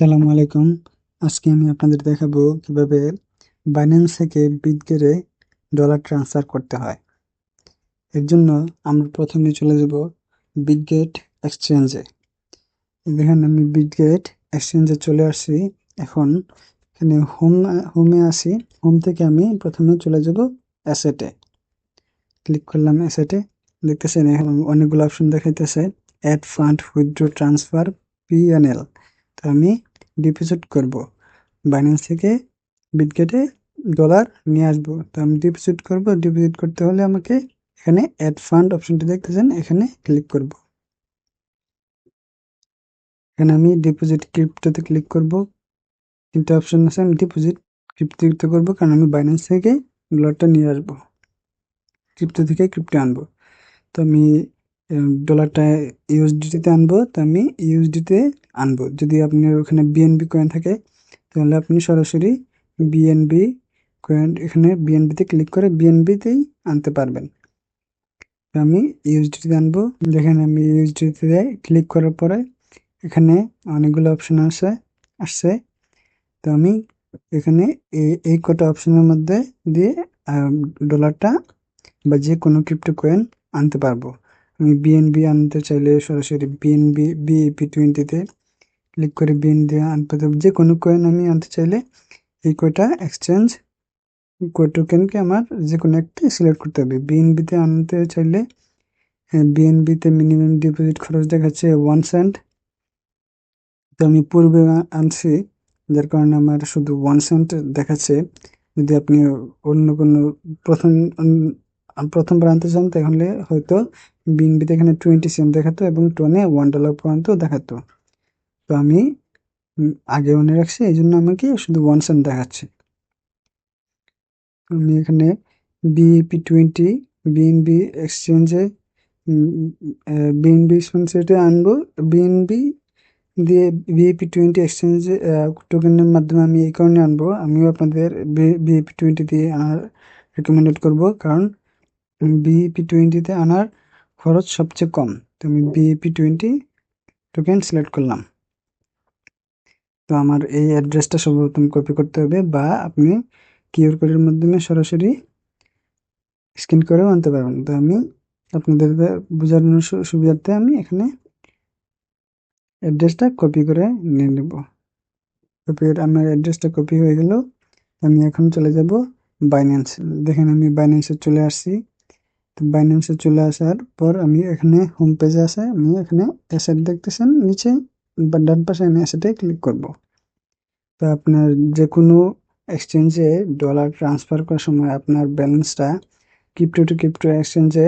আসসালামু আলাইকুম। আজকে আমি আপনাদের দেখাবো কিভাবে বাইন্যান্স থেকে বিটগেটে ডলার ট্রান্সফার করতে হয়। এর জন্য আমরা প্রথমে চলে যাব বিটগেট এক্সচেঞ্জে। দেখেন আমি বিটগেট এক্সচেঞ্জে চলে আসছি। এখন এখানে হোমে আসি। হোম থেকে আমি প্রথমে চলে যাব অ্যাসেটে। ক্লিক করলাম অ্যাসেটে। দেখতেছেন এখানে অনেকগুলো অপশন দেখাইতেছে। Add fund, withdraw, transfer, PNL. তো আমি ডিপোজিট করব। বাইন্যান্স থেকে বিটগেটে ডলার নিয়ে আসবো। তো আমি ডিপোজিট করব। ডিপোজিট করতে হলে আমাকে এখানে অ্যাড ফান্ড অপশনটি দেখতেছেন, এখানে ক্লিক করব। এখানে আমি ডিপোজিট ক্রিপ্টোতে ক্লিক করব। তিনটা অপশন আছে, আমি ডিপোজিট ক্রিপ্টোতে করব কারণ আমি বাইন্যান্স থেকে ডলারটা নিয়ে আসবো, ক্রিপ্টো থেকে ক্রিপ্টো আনবো। তো আমি ডলারটা ইউএসডিতে আনবো। তো আমি ইউএসডিতে আনবো। যদি আপনার ওখানে বিএনবি কয়েন থাকে তাহলে আপনি সরাসরি বিএনবি কয়েন, এখানে বিএনবিতে ক্লিক করে বিএনবিতেই আনতে পারবেন। তো আমি ইউএসডিতে আনবো। দেখেন আমি ইউএসডিতে ক্লিক করার পরে এখানে অনেকগুলো অপশন আসছে। তো আমি এখানে এই কটা অপশনের মধ্যে দিয়ে ডলারটা বা যে কোনো ক্রিপ্টো কয়েন আনতে পারবো। আমি বিএনবি আনতে চাইলে সরাসরি বিএনবি BEP20-তে ক্লিক করে বিএনবি আনতে পারবো। যে কোনো কয়েন আমি আনতে চাইলে এই কয়টা এক্সচেঞ্জ টোকেনকে আমার যে কোনো একটা সিলেক্ট করতে হবে। বিএনবিতে আনতে চাইলে বিএনবিতে মিনিমাম ডিপোজিট খরচ দেখাচ্ছে 1 সেন্ট। তো আমি পূর্বে আনছি, যার কারণে আমার শুধু 1 সেন্ট দেখাচ্ছে। যদি আপনি অন্য কোনো প্রথম প্রথমবার আনতে চান তাহলে হয়তো বিএনবিতে এখানে 20 সেন্ট দেখাতো এবং টোনে $1 পর্যন্ত দেখাতো। তো আমি আগে মনে রাখছি, এই জন্য আমাকে শুধু 1 সেন্ট দেখাচ্ছে। আমি এখানে BEP20 বিএনবি এক্সচেঞ্জে বিএনবি সেটে আনবো। বিএনবি দিয়ে BEP20 এক্সচেঞ্জে টোকেনের মাধ্যমে আমি এই কারণে আনবো, আমিও আপনাদের BEP20 দিয়ে আনার রেকমেন্ডেড করব, কারণ BEP20-তে আনার খরচ সবচেয়ে কম। তো আমি BEP20 টোকেন সিলেক্ট করলাম। তো আমার এই অ্যাড্রেসটা সর্বপ্রথম কপি করতে হবে, বা আপনি কিউআর কোডের মাধ্যমে সরাসরি স্ক্যান করেও আনতে পারবেন। তো আমি আপনাদের বোঝানোর সুবিধার্থে আমি এখানে অ্যাড্রেসটা কপি করে নিয়ে নেব। আমার অ্যাড্রেসটা কপি হয়ে গেল। আমি এখন চলে যাব বাইন্যান্স। দেখেন আমি বাইন্যান্সে চলে আসছি। তো বাইন্যান্সে চলে আসার পর আমি এখানে হোম পেজে আসে, আমি এখানে অ্যাসেট দেখতেছেন নিচে বা ডান পাশে, আমি অ্যাসেটে ক্লিক করব। তো আপনার যে কোনো এক্সচেঞ্জে ডলার ট্রান্সফার করার সময় আপনার ব্যালেন্সটা ক্রিপ্টো টু ক্রিপ্টো এক্সচেঞ্জে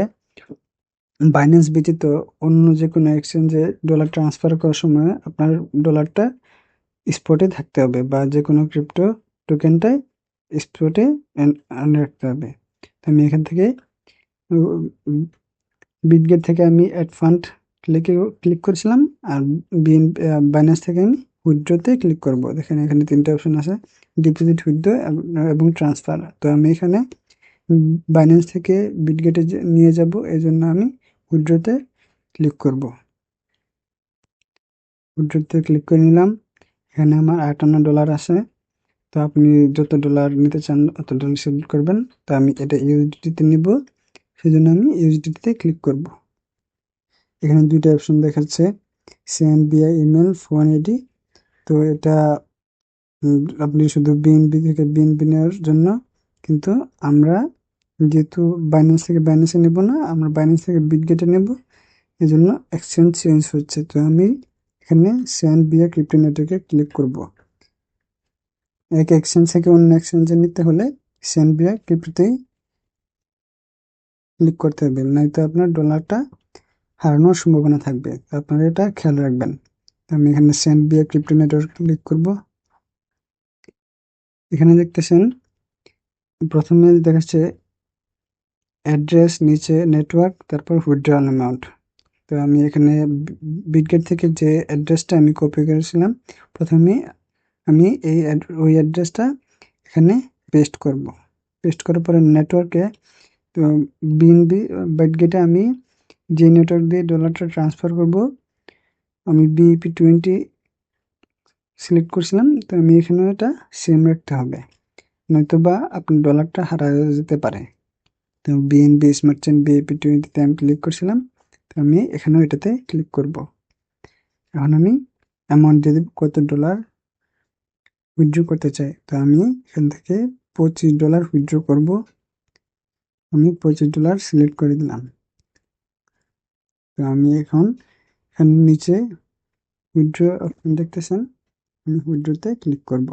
বাইন্যান্স ব্যতীত অন্য যে কোনো এক্সচেঞ্জে ডলার ট্রান্সফার করার সময় আপনার ডলারটা স্পটে থাকতে হবে, বা যে কোনো ক্রিপ্টো টোকেনটাই স্পটে আনে রাখতে হবে। তো আমি এখান থেকে বিটগেট থেকে আমি অ্যাড ফান্ড ক্লিক করেছিলাম, আর বাইন্যান্স থেকে আমি উইথড্রতে ক্লিক করব। দেখেন এখানে তিনটে অপশন আছে, ডিপোজিট, উইথড্র এবং ট্রান্সফার। তো আমি এখানে বাইন্যান্স থেকে বিটগেটে নিয়ে যাব, এই জন্য আমি উইথড্রতে ক্লিক করব। উইথড্রতে ক্লিক করে নিলাম। এখানে আমার $58 আছে। তো আপনি যত ডলার নিতে চান অত ডলার সিলেক্ট করবেন। তো আমি এটা ইউএসডিটিতে নিব, সেজন্য আমি ইউএসডিটিতে ক্লিক করব। এখানে দুইটা অপশন দেখাচ্ছে, send via email, phone ID. তো এটা আপনি শুধু বিএনবি থেকে বিএনবি নেওয়ার জন্য, কিন্তু আমরা যেহেতু বাইন্যান্স থেকে বাইন্যান্সে নেব না, আমরা বাইন্যান্স থেকে বিটগেটে নেব, এই জন্য এক্সচেঞ্জ চেঞ্জ হচ্ছে। তো আমি এখানে সেন্ড ভিয়া ক্রিপ্টো নেটওয়ার্কে ক্লিক করব। এক এক্সচেঞ্জ থেকে অন্য এক্সচেঞ্জে নিতে হলে সেন্ড ভিয়া ক্রিপ্টোতেই ক্লিক করতে হবে, নয়তো আপনার ডলারটা হারানোর সম্ভাবনা থাকবে। আপনারা এটা খেয়াল রাখবেন। আমি এখানে send via crypto network click করব। এখানে দেখতেছেন প্রথমে দেখাচ্ছে অ্যাড্রেস, নিচে নেটওয়ার্ক, তারপর উইথড্রল অ্যামাউন্ট। তো আমি এখানে বিটগেট থেকে যে অ্যাড্রেসটা আমি কপি করেছিলাম, প্রথমে আমি ওই অ্যাড্রেসটা এখানে পেস্ট করব। পেস্ট করার পরে নেটওয়ার্কে, তো বিএনবি বিটগেটে আমি যে নেটওয়ার্ক দিয়ে ডলারটা ট্রান্সফার করব, আমি BEP20 সিলেক্ট করছিলাম, তো আমি এখানেও এটা সেম রাখতে হবে, নয়তোবা আপনার ডলারটা হারিয়ে যেতে পারে। তো বিএনবি স্মার্ট চেইন BAP20 আমি ক্লিক করছিলাম, তো আমি এখানেও এটাতে ক্লিক করব। এখন আমি অ্যামাউন্ট দিয়ে দেব, কত ডলার উইথড্র করতে চাই। তো আমি এখান থেকে $25 উইথড্র করব। আমি $25 সিলেক্ট করে দিলাম। তো আমি এখন এখানে নিচে উইথড্র অপশন দেখতেছেন, আমি উইথড্রতে ক্লিক করব।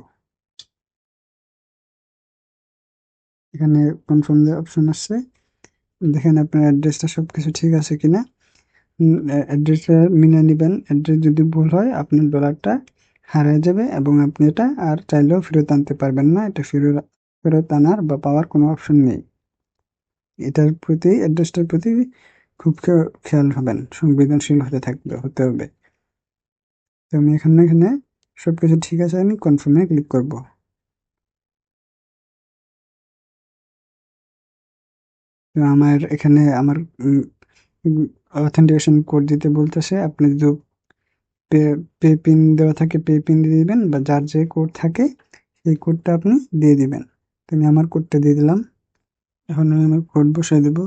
এখানে কনফার্ম যে অপশন আসছে, দেখেন আপনার অ্যাড্রেসটা সবকিছু ঠিক আছে কিনা। অ্যাড্রেসটা মিলিয়ে নেবেন। অ্যাড্রেস যদি ভুল হয় আপনার ডলারটা হারিয়ে যাবে এবং আপনি এটা আর চাইলেও ফেরত আনতে পারবেন না। এটা ফেরত আনার বা পাওয়ার কোনো অপশন নেই। এটার প্রতি, অ্যাড্রেসটার প্রতি খুব খেয়াল হবেন, সংবেদনশীল হতে হবে। তো আমি এখানে সবকিছু ঠিক আছে, আমি কনফার্মে ক্লিক করব। তো আমার এখানে আমার অথেন্টিকেশন কোড দিতে বলতেছে। আপনি যদি পে পিন দেওয়া থাকে পে পিন দিয়ে দিবেন, বা যার যে কোড থাকে সেই কোডটা আপনি দিয়ে দিবেন। তো আমি আমার কোডটা দিয়ে দিলাম। এখন আমি আমার কোড বসাই দেব।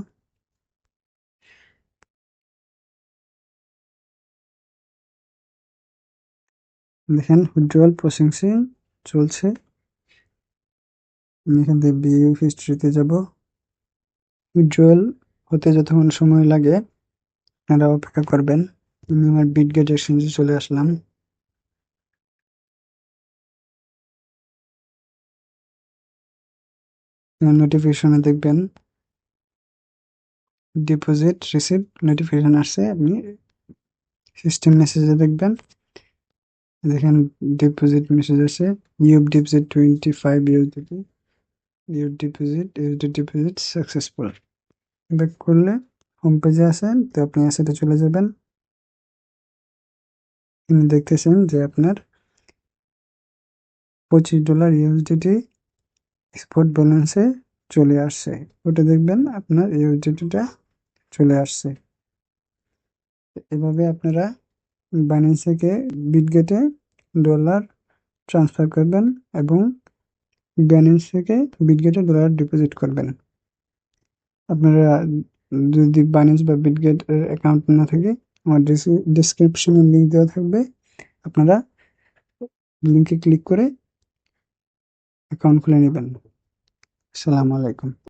দেখেন উইথড্রয়াল প্রসেসিং চলছে। আমি এখান থেকে ভিউ হিস্ট্রিতে যাব। উইথড্রয়াল হতে যতক্ষণ সময় লাগে আপনারা অপেক্ষা করবেন। আমি আমার বিটগেট এক্সচেঞ্জে চলে আসলাম। নোটিফিকেশনে দেখবেন ডিপোজিট রিসিভ নোটিফিকেশন আসছে, আপনি সিস্টেম মেসেজে দেখবেন। দেখেন ডিপোজিট মেসেজ আছে, you've deposit 25 USDT, USD deposit successful. Back করলে হোম পেজে আসেন, তো আপনি অ্যাসেটে চলে যাবেন। আপনি দেখতেছেন যে আপনার $25 ইউএসডিটি স্পট ব্যালেন্সে চলে আসছে। ওটা দেখবেন আপনার ইউএসডিটিটা চলে আসছে। এভাবে আপনারা বাইন্যান্স থেকে বিটগেটে ডলার ট্রান্সফার করবেন এবং বাইন্যান্স থেকে বিটগেটে ডলার ডিপোজিট করবেন। আপনারা যদি বাইন্যান্স বা বিটগেট এর অ্যাকাউন্ট না থাকে, আমার ডেসক্রিপশনে লিঙ্ক দেওয়া থাকবে, আপনারা লিঙ্কে ক্লিক করে অ্যাকাউন্ট খুলে নেবেন। আসসালামু আলাইকুম।